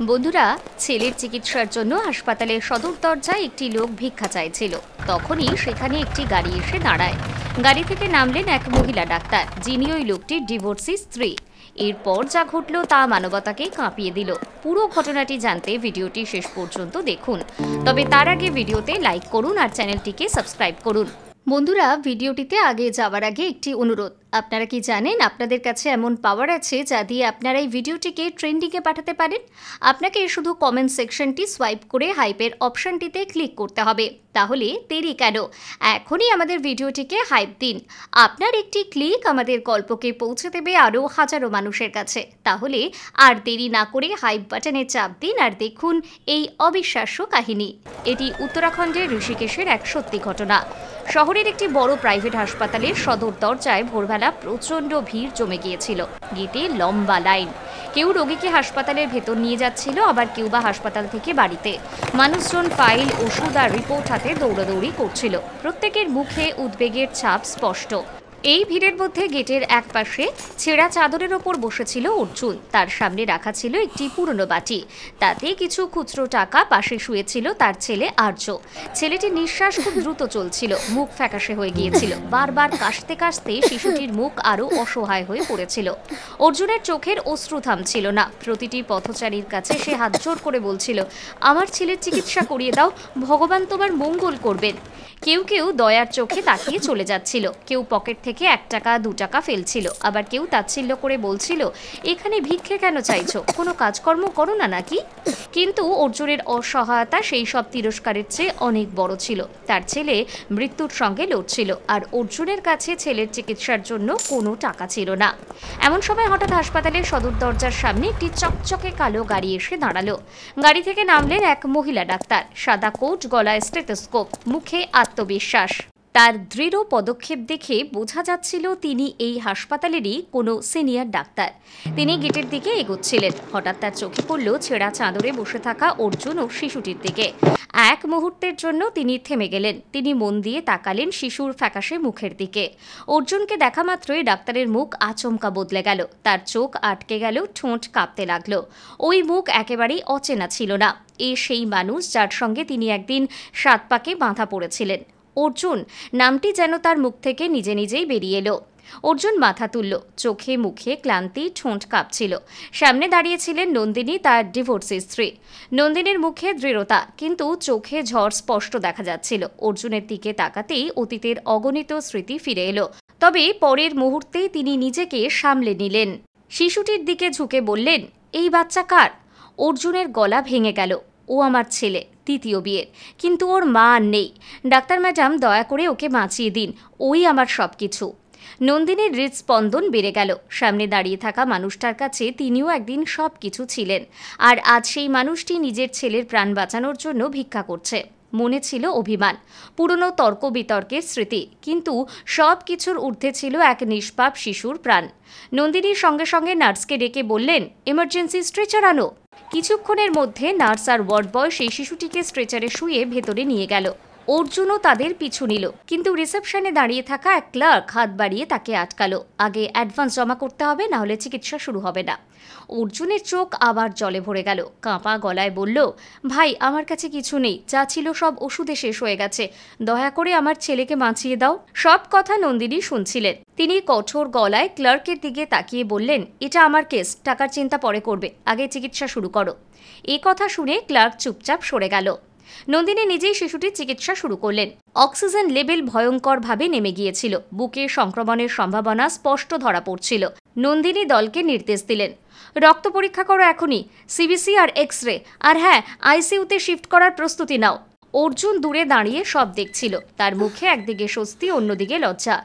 বন্ধুরা, ছেলের চিকিৎসার জন্য হাসপাতালের সদর দরজায় একটি লোক ভিক্ষা চাইছিল। তখনই সেখানে একটি গাড়ি এসে দাঁড়ায়। গাড়ি থেকে নামলেন এক মহিলা ডাক্তার, যিনি ওই লোকটির ডিভোর্সি স্ত্রী। এরপর যা ঘটল তা মানবতাকে কাঁপিয়ে দিল। পুরো ঘটনাটি জানতে ভিডিওটি শেষ পর্যন্ত দেখুন। তবে তার আগে ভিডিওতে লাইক করুন আর চ্যানেলটিকে সাবস্ক্রাইব করুন। বন্ধুরা, ভিডিওটিতে আগে যাওয়ার আগে একটি অনুরোধ। আপনারা কি জানেন আপনাদের কাছে এমন পাওয়ার আছে যা দিয়ে আপনারা এই ভিডিওটিকে ট্রেন্ডিংয়ে পাঠাতে পারেন? আপনাকে শুধু কমেন্ট সেকশনটি সোয়াইপ করে হাইপের অপশনটিতে ক্লিক করতে হবে। তাহলে দেরি কেন, এখনই আমাদের ভিডিওটিকে হাইপ দিন। আপনার একটি ক্লিক আমাদের গল্পকে পৌঁছে দেবে আরও হাজারো মানুষের কাছে। তাহলে আর দেরি না করে হাইপ বাটনে চাপ দিন আর দেখুন এই অবিশ্বাস্য কাহিনী। এটি উত্তরাখণ্ডের ঋষিকেশের এক সত্যি ঘটনা। শহরের একটি বড় প্রাইভেট হাসপাতালের সদর দরজায় ভোরবেলা প্রচণ্ড ভিড় জমে গিয়েছিল। গেটে লম্বা লাইন। কেউ রোগীকে হাসপাতালের ভেতর নিয়ে যাচ্ছিল, আবার কেউ বা হাসপাতাল থেকে বাড়িতে। মানুষজন ফাইল, ওষুধ আর রিপোর্ট হাতে দৌড়াদৌড়ি করছিল। প্রত্যেকের মুখে উদ্বেগের ছাপ স্পষ্ট। এই ভিড়ের মধ্যে গেটের এক পাশে ছেঁড়া চাদরের ওপর বসেছিল অর্জুন। তার সামনে রাখা ছিল একটি পুরনো বাটি, তাতে কিছু খুচরো টাকা। পাশে শুয়েছিল তার ছেলে আর্য। ছেলেটির নিঃশ্বাস খুব দ্রুত চলছিল, মুখ ফ্যাকাশে হয়ে গিয়েছিল। বারবার কাশতে কাশতে শিশুটির মুখ আরও অসহায় হয়ে পড়েছিল। অর্জুনের চোখের অশ্রু থামছিল না। প্রতিটি পথচারীর কাছে সে হাত জোর করে বলছিল, আমার ছেলের চিকিৎসা করিয়ে দাও, ভগবান তোমার মঙ্গল করবেন। কেউ কেউ দয়ার চোখে তাকিয়ে চলে যাচ্ছিল, কেউ পকেট থেকে 1 টাকা 2 টাকা ফেলছিল, আবার কেউ তাচ্ছিল্য করে বলছিল, এখানে ভিক্ষে কেন চাইছো, কোনো কাজকর্ম করো না নাকি? কিন্তু অর্জুনের অসহায়তা সেই সব তিরস্কারের চেয়ে অনেক বড় ছিল। তার ছেলে মৃত্যুর সঙ্গে লড়ছিল, আর অর্জুনের কাছে ছেলের চিকিৎসার জন্য কোনো টাকা ছিল না। এমন সময় হঠাৎ হাসপাতালের সদর দরজার সামনে একটি চকচকে কালো গাড়ি এসে দাঁড়ালো। গাড়ি থেকে নামলেন এক মহিলা ডাক্তার, সাদা কোট, গলায় স্টেথোস্কোপ, মুখে আত্মবিশ্বাস। তার দৃঢ় পদক্ষেপ দেখে বোঝা যাচ্ছিল তিনি এই হাসপাতালেরই কোনো সিনিয়র ডাক্তার। তিনি গেটের দিকে এগোচ্ছিলেন। হঠাৎ তার চোখে পড়ল ছেঁড়া চাদরে বসে থাকা অর্জুন ও শিশুটির দিকে। এক মুহূর্তের জন্য তিনি থেমে গেলেন। তিনি মন দিয়ে তাকালেন শিশুর ফ্যাকাশে মুখের দিকে। অর্জুনকে দেখা মাত্রই ডাক্তারের মুখ আচমকা বদলে গেল। তার চোখ আটকে গেল, ঠোঁট কাঁপতে লাগলো। ওই মুখ একেবারেই অচেনা ছিল না। সেই মানুষ যার সঙ্গে তিনি একদিন 7 পাকে বাঁধা পড়েছিলেন। অর্জুন নামটি যেন তার মুখ থেকে নিজে নিজেই বেরিয়ে এলো। অর্জুন মাথা তুলল, চোখে মুখে ক্লান্তি, ঠোঁট কাঁপছিল। সামনে দাঁড়িয়েছিলেন নন্দিনী, তার ডিভোর্সি স্ত্রী। নন্দিনীর মুখে দৃঢ়তা, কিন্তু চোখে ঝড় স্পষ্ট দেখা যাচ্ছিল। অর্জুনের দিকে তাকাতেই অতীতের অগণিত স্মৃতি ফিরে এলো। তবে পরের মুহূর্তেই তিনি নিজেকে সামলে নিলেন। শিশুটির দিকে ঝুঁকে বললেন, এই বাচ্চা কার? অর্জুনের গলা ভেঙে গেল। ও আমার ছেলে, দ্বিতীয় বিয়ের, কিন্তু ওর মা আর নেই। ডাক্তার ম্যাডাম, দয়া করে ওকে বাঁচিয়ে দিন, ওই আমার সব কিছু। নন্দিনীর হৃদস্পন্দন বেড়ে গেল। সামনে দাঁড়িয়ে থাকা মানুষটার কাছে তিনিও একদিন সব কিছু ছিলেন, আর আজ সেই মানুষটি নিজের ছেলের প্রাণ বাঁচানোর জন্য ভিক্ষা করছে। মনে ছিল অভিমান, পুরনো তর্ক বিতর্কের স্মৃতি, কিন্তু সব কিছুর ঊর্ধ্বে ছিল এক নিষ্পাপ শিশুর প্রাণ। নন্দিনীর সঙ্গে সঙ্গে নার্সকে ডেকে বললেন, এমার্জেন্সি স্ট্রেচার আনো। কিছুক্ষণের মধ্যে নার্স আর ওয়ার্ড বয় সেই শিশুটিকে স্ট্রেচারে শুয়ে ভেতরে নিয়ে গেল। অর্জুনও তাদের পিছু নিল, কিন্তু রিসেপশনে দাঁড়িয়ে থাকা এক ক্লার্ক হাত বাড়িয়ে তাকে আটকালো। আগে অ্যাডভান্স জমা করতে হবে, না হলে চিকিৎসা শুরু হবে না। অর্জুনের চোখ আবার জলে ভরে গেল। কাঁপা গলায় বলল, ভাই, আমার কাছে কিছু নেই, যা ছিল সব ওষুধে শেষ হয়ে গেছে, দয়া করে আমার ছেলেকে বাঁচিয়ে দাও। সব কথা নন্দিনী শুনছিলেন। তিনি কঠোর গলায় ক্লার্কের দিকে তাকিয়ে বললেন, এটা আমার কেস, টাকার চিন্তা পরে করবে, আগে চিকিৎসা শুরু করো। এ কথা শুনে ক্লার্ক চুপচাপ সরে গেল। নন্দিনী নিজেই শিশুটির চিকিৎসা শুরু করলেন। অক্সিজেন লেভেল ভয়ঙ্করভাবে নেমে গিয়েছিল। বুকে সংক্রমণের সম্ভাবনা স্পষ্ট ধরা পড়ছিল। নন্দিনী দলকে নির্দেশ দিলেন, রক্ত পরীক্ষা করো এখনই, সিবিসি আর এক্স-রে, আর হ্যাঁ, আইসিইউতে শিফট করার প্রস্তুতি নাও। অর্জুন দূরে দাঁড়িয়ে সব দেখছিল। তার মুখে একদিকে স্বস্তি, অন্যদিকে লজ্জা।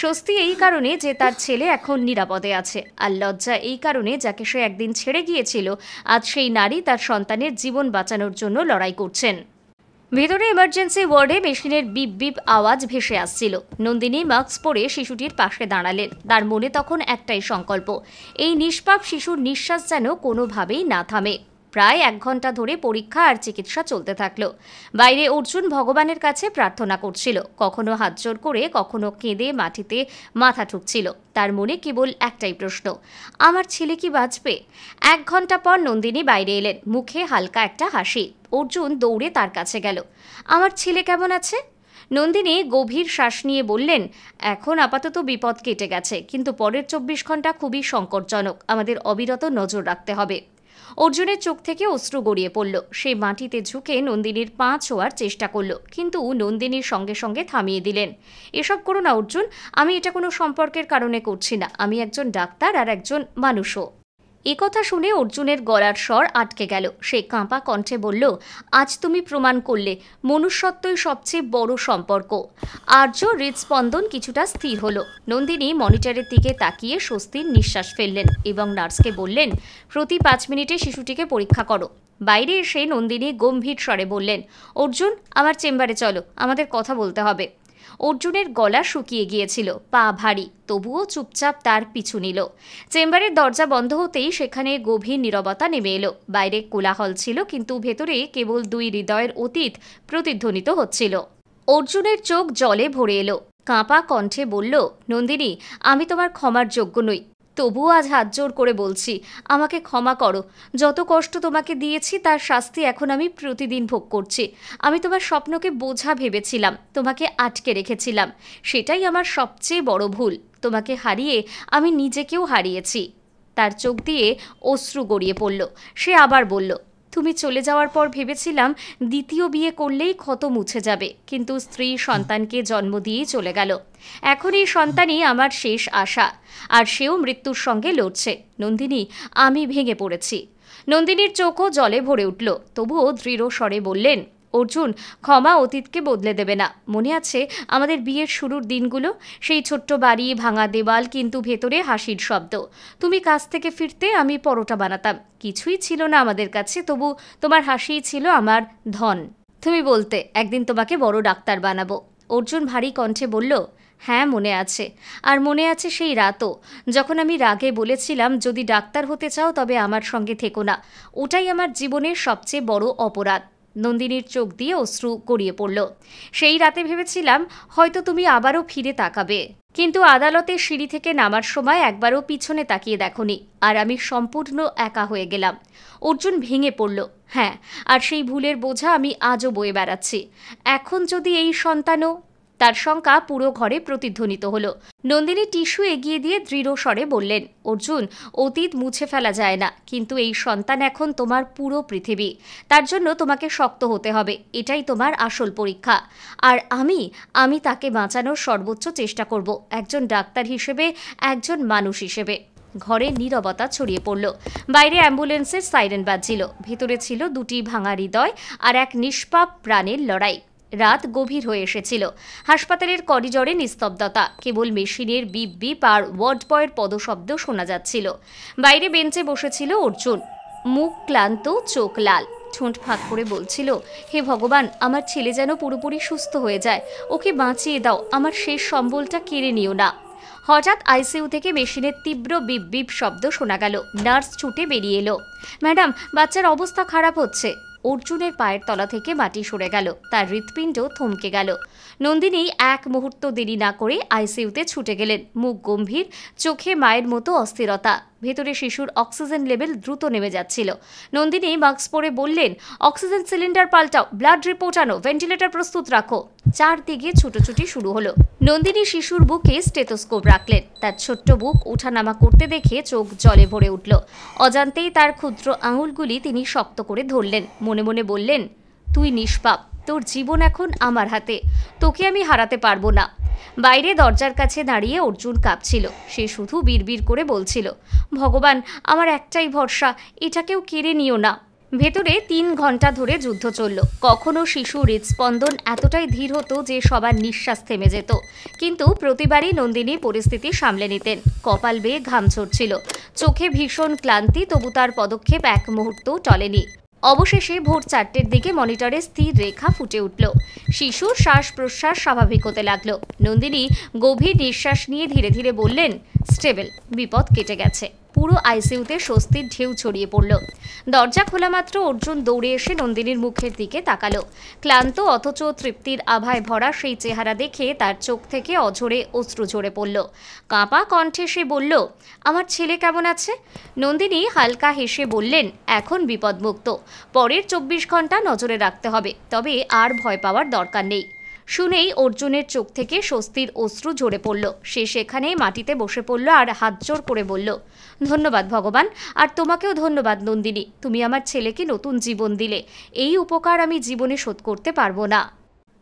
স্বস্তি এই কারণে যে তার ছেলে এখন নিরাপদে আছে, আর লজ্জা এই কারণে যাকে সে একদিন ছেড়ে গিয়েছিল, আজ সেই নারী তার সন্তানের জীবন বাঁচানোর জন্য লড়াই করছেন। ভেতরে এমার্জেন্সি ওয়ার্ডে মেশিনের বিপ বিপ আওয়াজ ভেসে আসছিল। নন্দিনী মাস্ক পরে শিশুটির পাশে দাঁড়ালেন। তার মনে তখন একটাই সংকল্প, এই নিষ্পাপ শিশুর নিঃশ্বাস যেন কোনোভাবেই না থামে। প্রায় 1 ঘন্টা ধরে পরীক্ষা আর চিকিৎসা চলতে থাকলো। বাইরে অর্জুন ভগবানের কাছে প্রার্থনা করছিল, কখনো হাত জোর করে, কখনো কেঁদে মাটিতে মাথা ঠুকছিল। তার মনে কেবল একটাই প্রশ্ন, আমার ছেলে কি বাঁচবে? 1 ঘন্টা পর নন্দিনী বাইরে এলেন, মুখে হালকা একটা হাসি। অর্জুন দৌড়ে তার কাছে গেল। আমার ছেলে কেমন আছে? নন্দিনী গভীর শ্বাস নিয়ে বললেন, এখন আপাতত বিপদ কেটে গেছে, কিন্তু পরের 24 ঘন্টা খুবই সংকটজনক। আমাদের অবিরত নজর রাখতে হবে। অর্জুনের চোখ থেকে অশ্রু গড়িয়ে পড়ল। সে মাটিতে ঝুঁকে নন্দিনীর পা ছোঁয়ার চেষ্টা করল, কিন্তু নন্দিনীর সঙ্গে সঙ্গে থামিয়ে দিলেন। এসব করো না অর্জুন, আমি এটা কোনো সম্পর্কের কারণে করছি না। আমি একজন ডাক্তার আর একজন মানুষও। একথা শুনে অর্জুনের গলার স্বর আটকে গেল। সে কাঁপা কণ্ঠে বলল, আজ তুমি প্রমাণ করলে মনুষ্যত্বই সবচেয়ে বড় সম্পর্ক। আর্য হৃদস্পন্দন কিছুটা স্থির হলো। নন্দিনী মনিটরের দিকে তাকিয়ে স্বস্তির নিঃশ্বাস ফেললেন এবং নার্সকে বললেন, প্রতি 5 মিনিটে শিশুটিকে পরীক্ষা করো। বাইরে এসে নন্দিনী গম্ভীর স্বরে বললেন, অর্জুন, আমার চেম্বারে চলো, আমাদের কথা বলতে হবে। অর্জুনের গলা শুকিয়ে গিয়েছিল, পা ভারী, তবুও চুপচাপ তার পিছু নিল। চেম্বারের দরজা বন্ধ হতেই সেখানে গভীর নীরবতা নেমে এলো। বাইরে কোলাহল ছিল, কিন্তু ভেতরে কেবল 2 হৃদয়ের অতীত প্রতিধ্বনিত হচ্ছিল। অর্জুনের চোখ জলে ভরে এলো। কাঁপা কণ্ঠে বলল, নন্দিনী, আমি তোমার ক্ষমার যোগ্য নই, তবুও আজ হাত জোর করে বলছি, আমাকে ক্ষমা করো। যত কষ্ট তোমাকে দিয়েছি তার শাস্তি এখন আমি প্রতিদিন ভোগ করছি। আমি তোমার স্বপ্নকে বোঝা ভেবেছিলাম, তোমাকে আটকে রেখেছিলাম। সেটাই আমার সবচেয়ে বড় ভুল। তোমাকে হারিয়ে আমি নিজেকেও হারিয়েছি। তার চোখ দিয়ে অশ্রু গড়িয়ে পড়ল। সে আবার বলল, তুমি চলে যাওয়ার পর ভেবেছিলাম দ্বিতীয় বিয়ে করলেই ক্ষত মুছে যাবে, কিন্তু স্ত্রী সন্তানকে জন্ম দিয়েই চলে গেল। এখন এই সন্তানই আমার শেষ আশা, আর সেও মৃত্যুর সঙ্গে লড়ছে। নন্দিনী, আমি ভেঙে পড়েছি। নন্দিনীর চোখও জলে ভরে উঠল, তবুও দৃঢ় স্বরে বললেন, অর্জুন, ক্ষমা অতীতকে বদলে দেবে না। মনে আছে আমাদের বিয়ের শুরুর দিনগুলো? সেই ছোট্ট বাড়ি, ভাঙা দেওয়াল, কিন্তু ভেতরে হাসির শব্দ। তুমি কাজ থেকে ফিরতে আমি পরোটা বানাতাম। কিছুই ছিল না আমাদের কাছে, তবু তোমার হাসিই ছিল আমার ধন। তুমি বলতে, একদিন তোমাকে বড় ডাক্তার বানাবো। অর্জুন ভারী কণ্ঠে বলল, হ্যাঁ মনে আছে। আর মনে আছে সেই রাতও, যখন আমি রাগে বলেছিলাম, যদি ডাক্তার হতে চাও তবে আমার সঙ্গে থেকো না। ওটাই আমার জীবনের সবচেয়ে বড় অপরাধ। নন্দিনীর চোখ দিয়ে অশ্রু গড়িয়ে পড়ল। সেই রাতে ভেবেছিলাম হয়তো তুমি আবারও ফিরে তাকাবে, কিন্তু আদালতের সিঁড়ি থেকে নামার সময় একবারও পিছনে তাকিয়ে দেখোনি, আর আমি সম্পূর্ণ একা হয়ে গেলাম। অর্জুন ভেঙে পড়ল। হ্যাঁ, আর সেই ভুলের বোঝা আমি আজও বয়ে বেড়াচ্ছি। এখন যদি এই সন্তানও। তার শঙ্কা পুরো ঘরে প্রতিধ্বনিত হলো। নন্দিনী টিস্যু এগিয়ে দিয়ে দৃঢ় স্বরে বললেন, অর্জুন, অতীত মুছে ফেলা যায় না, কিন্তু এই সন্তান এখন তোমার পুরো পৃথিবী। তার জন্য তোমাকে শক্ত হতে হবে। এটাই তোমার আসল পরীক্ষা। আর আমি তাকে বাঁচানোর সর্বোচ্চ চেষ্টা করব, একজন ডাক্তার হিসেবে, একজন মানুষ হিসেবে। ঘরে নীরবতা ছড়িয়ে পড়ল। বাইরে অ্যাম্বুলেন্সের সাইরেন বাজছিল। ভেতরে ছিল 2টি ভাঙা হৃদয় আর এক নিষ্পাপ প্রাণের লড়াই। রাত গভীর হয়ে এসেছিল। হাসপাতালের করিডরে নিস্তব্ধতা, কেবল মেশিনের বিপ বিপ আর ওয়ার্ড বয়ের পদশব্দ শোনা যাচ্ছিল। বাইরে বেঞ্চে বসেছিল অর্জুন, মুখ ক্লান্ত, চোখ লাল, ঠোঁট ফাঁক করে বলছিল, হে ভগবান, আমার ছেলে যেন পুরোপুরি সুস্থ হয়ে যায়। ওকে বাঁচিয়ে দাও, আমার শেষ সম্বলটা কেড়ে নিও না। হঠাৎ আইসিইউ থেকে মেশিনের তীব্র বিপ বিপ শব্দ শোনা গেল। নার্স ছুটে বেরিয়ে এলো। ম্যাডাম, বাচ্চার অবস্থা খারাপ হচ্ছে। অর্জুনের পায়ের তলা থেকে মাটি সরে গেল, তার হৃৎপিণ্ড থমকে গেল। নন্দিনী এক মুহূর্ত দেরি না করে আইসিইউতে ছুটে গেলেন, মুখ গম্ভীর, চোখে মায়ের মতো অস্থিরতা। ভেতরে শিশুর অক্সিজেন লেভেল দ্রুত নেমে যাচ্ছিল। নন্দিনী মাস্ক পরে বললেন, অক্সিজেন সিলিন্ডার পাল্টাও, ব্লাড রিপোর্ট আনো, ভেন্টিলেটর প্রস্তুত রাখো। চারদিকে ছুটোছুটি শুরু হলো। নন্দিনী শিশুর বুকে স্টেথোস্কোপ রাখলেন। তার ছোট্ট বুক ওঠানামা করতে দেখে চোখ জলে ভরে উঠল। অজান্তেই তার ক্ষুদ্র আঙুলগুলি তিনি শক্ত করে ধরলেন। মনে মনে বললেন, তুই নিষ্পাপ, তোর জীবন এখন আমার হাতে, তোকে আমি হারাতে পারবো না। বাইরে দরজার কাছে দাঁড়িয়ে অর্জুন কাঁপছিল। সে শুধু বিড়বিড় করে বলছিল, ভগবান, আমার একটাই ভরসা, এটাকেও কেড়ে নিও না। ভেতরে 3 ঘন্টা ধরে যুদ্ধ চলল। কখনো শিশু হৃদস্পন্দন এতটাই ধীর হতো যে সবার নিঃশ্বাস থেমে যেত, কিন্তু প্রতিবারই নন্দিনী পরিস্থিতি সামলে নিতেন। কপাল বেয়ে ঘাম ঝরছিল, চোখে ভীষণ ক্লান্তি, তবু তার পদক্ষেপ এক মুহূর্তও টলেনি। অবশেষে ভোর 4টের দিকে মনিটরে স্থির রেখা ফুটে উঠল। শিশুর শ্বাস প্রশ্বাস স্বাভাবিক হতে লাগল। নন্দিনী গভীর নিঃশ্বাস নিয়ে ধীরে ধীরে বললেন, স্টেবল, বিপদ কেটে গেছে। পুরো আইসিইউতে স্বস্তির ঢেউ ছড়িয়ে পড়ল। দরজা খোলা মাত্র অর্জুন দৌড়ে এসে নন্দিনীর মুখের দিকে তাকালো। ক্লান্ত অথচ তৃপ্তির আভায় ভরা সেই চেহারা দেখে তার চোখ থেকে অঝরে অশ্রু ঝরে পড়ল। কাঁপা কণ্ঠে সে বলল, আমার ছেলে কেমন আছে? নন্দিনী হালকা হেসে বললেন, এখন বিপদমুক্ত। পরের 24 ঘন্টা নজরে রাখতে হবে, তবে আর ভয় পাওয়ার দরকার নেই। শুনেই অর্জুনের চোখ থেকে স্বস্তির অশ্রু ঝরে পড়ল। সে সেখানেই মাটিতে বসে পড়ল আর হাত জোড় করে বলল, ধন্যবাদ ভগবান, আর তোমাকেও ধন্যবাদ নন্দিনী, তুমি আমার ছেলেকে নতুন জীবন দিলে। এই উপকার আমি জীবনে শোধ করতে পারবো না।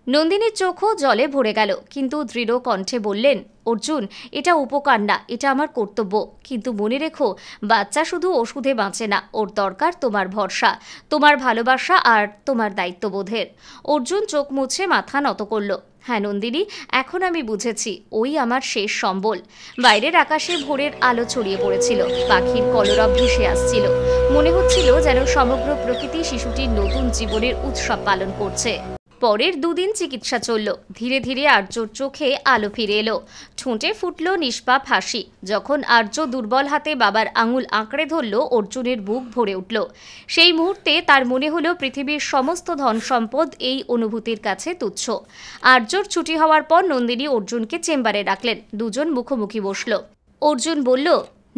নন্দিনীর চোখও জলে ভরে গেল, কিন্তু দৃঢ় কণ্ঠে বললেন, অর্জুন, এটা উপকার না, এটা আমার কর্তব্য। কিন্তু মনে রেখো, বাচ্চা শুধু ওষুধে বাঁচে না, ওর দরকার তোমার ভরসা, তোমার ভালোবাসা আর তোমার দায়িত্ববোধের। অর্জুন চোখ মুছে মাথা নত করল। হ্যাঁ নন্দিনী, এখন আমি বুঝেছি, ওই আমার শেষ সম্বল। বাইরের আকাশে ভোরের আলো ছড়িয়ে পড়েছিল, পাখির কলরব ভেসে আসছিল। মনে হচ্ছিল যেন সমগ্র প্রকৃতি শিশুটির নতুন জীবনের উৎসব পালন করছে। পরের 2 দিন চিকিৎসা চলল। ধীরে ধীরে আর্যর চোখে আলো ফিরে এলো, ঠোঁটে ফুটল নিষ্পাপ হাসি। যখন আর্য দুর্বল হাতে বাবার আঙুল আঁকড়ে ধরল, অর্জুনের বুক ভরে উঠল। সেই মুহূর্তে তার মনে হলো পৃথিবীর সমস্ত ধন সম্পদ এই অনুভূতির কাছে তুচ্ছ। আর্যর ছুটি হওয়ার পর নন্দিনী অর্জুনকে চেম্বারে ডাকলেন। দুজন মুখোমুখি বসল। অর্জুন বলল,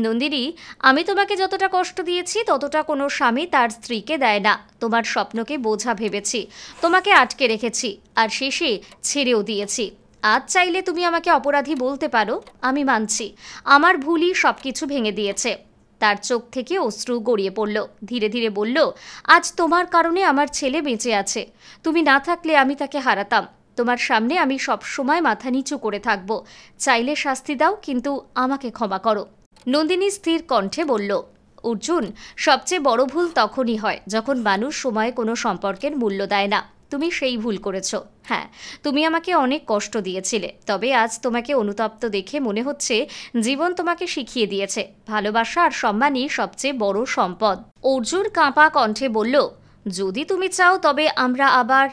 নন্দিনী, আমি তোমাকে যতটা কষ্ট দিয়েছি ততটা কোনো স্বামী তার স্ত্রীকে দেয় না। তোমার স্বপ্নকে বোঝা ভেবেছি, তোমাকে আটকে রেখেছি, আর শেষে ছেড়েও দিয়েছি। আজ চাইলে তুমি আমাকে অপরাধী বলতে পারো, আমি মানছি। আমার ভুলই সব কিছু ভেঙে দিয়েছে। তার চোখ থেকে অশ্রু গড়িয়ে পড়ল। ধীরে ধীরে বলল, আজ তোমার কারণে আমার ছেলে বেঁচে আছে। তুমি না থাকলে আমি তাকে হারাতাম। তোমার সামনে আমি সব সময় মাথা নিচু করে থাকব। চাইলে শাস্তি দাও, কিন্তু আমাকে ক্ষমা করো। নন্দিনী স্থির কণ্ঠে বলল, অর্জুন, সবচেয়ে বড় ভুল তখনই হয় যখন মানুষ সময়ে কোনো সম্পর্কের মূল্য দেয় না। তুমি সেই ভুল করেছ। হ্যাঁ, তুমি আমাকে অনেক কষ্ট দিয়েছিলে, তবে আজ তোমাকে অনুতপ্ত দেখে মনে হচ্ছে জীবন তোমাকে শিখিয়ে দিয়েছে ভালোবাসা আর সম্মানই সবচেয়ে বড় সম্পদ। অর্জুন কাঁপা কণ্ঠে বলল, যদি তুমি চাও তবে আমরা আবার।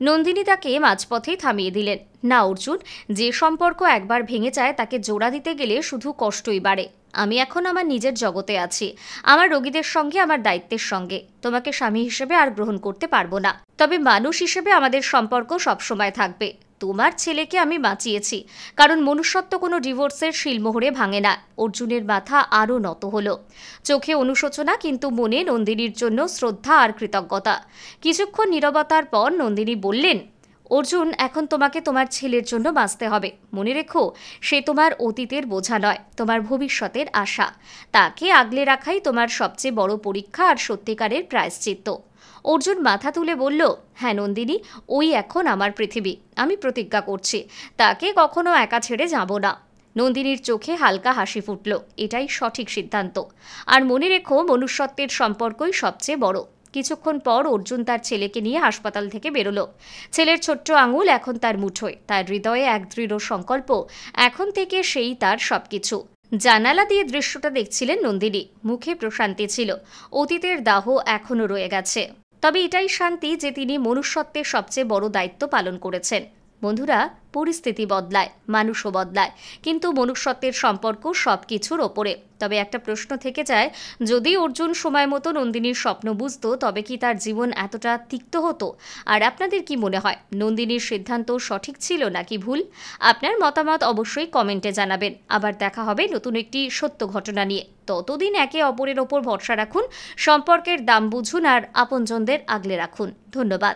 নন্দিনী তাকে মাঝপথেই থামিয়ে দিলেন। না অর্জুন, যে সম্পর্ক একবার ভেঙে যায় তাকে জোড়া দিতে গেলে শুধু কষ্টই বাড়ে। আমি এখন আমার নিজের জগতে আছি, আমার রোগীদের সঙ্গে, আমার দায়িত্বের সঙ্গে। তোমাকে স্বামী হিসেবে আর গ্রহণ করতে পারবো না, তবে মানুষ হিসেবে আমাদের সম্পর্ক সবসময় থাকবে। তোমার ছেলেকে আমি বাঁচিয়েছি, কারণ মনুষ্যত্ব কোনো ডিভোর্সের শিলমোহরে ভাঙে না। অর্জুনের মাথা আরও নত হলো, চোখে অনুশোচনা, কিন্তু মনে নন্দিনীর জন্য শ্রদ্ধা আর কৃতজ্ঞতা। কিছুক্ষণ নীরবতার পর নন্দিনী বললেন, অর্জুন, এখন তোমাকে তোমার ছেলের জন্য বাঁচতে হবে। মনে রেখো, সে তোমার অতীতের বোঝা নয়, তোমার ভবিষ্যতের আশা। তাকে আগলে রাখাই তোমার সবচেয়ে বড় পরীক্ষা আর সত্যিকারের প্রায়শ্চিত্ত। অর্জুন মাথা তুলে বলল, হ্যাঁ নন্দিনী, ওই এখন আমার পৃথিবী। আমি প্রতিজ্ঞা করছি, তাকে কখনো একা ছেড়ে যাব না। নন্দিনীর চোখে হালকা হাসি ফুটল। এটাই সঠিক সিদ্ধান্ত। আর মনে রেখো, মনুষ্যত্বের সম্পর্কই সবচেয়ে বড়। কিছুক্ষণ পর অর্জুন তার ছেলেকে নিয়ে হাসপাতাল থেকে বেরোলো। ছেলের ছোট্ট আঙুল এখন তার মুঠোয়, তার হৃদয়ে এক দৃঢ় সংকল্প, এখন থেকে সেই তার সবকিছু। জানালা দিয়ে দৃশ্যটা দেখছিলেন নন্দিনী, মুখে প্রশান্তি ছিল। অতীতের দাহ এখনও রয়ে গেছে, তবে এটাই শান্তি যে তিনি মনুষ্যত্বের সবচেয়ে বড় দায়িত্ব পালন করেছেন। বন্ধুরা, পরিস্থিতি বদলায়, মানুষও বদলায়, কিন্তু মনুষ্যত্বের সম্পর্ক সব কিছুর ওপরে। তবে একটা প্রশ্ন থেকে যায়, যদি অর্জুন সময় মতো নন্দিনীর স্বপ্ন বুঝত, তবে কি তার জীবন এতটা তিক্ত হতো? আর আপনাদের কি মনে হয়, নন্দিনীর সিদ্ধান্ত সঠিক ছিল নাকি ভুল? আপনার মতামত অবশ্যই কমেন্টে জানাবেন। আবার দেখা হবে নতুন একটি সত্য ঘটনা নিয়ে। ততদিন একে অপরের ওপর ভরসা রাখুন, সম্পর্কের দাম বুঝুন আর আপনজনদের আগলে রাখুন। ধন্যবাদ।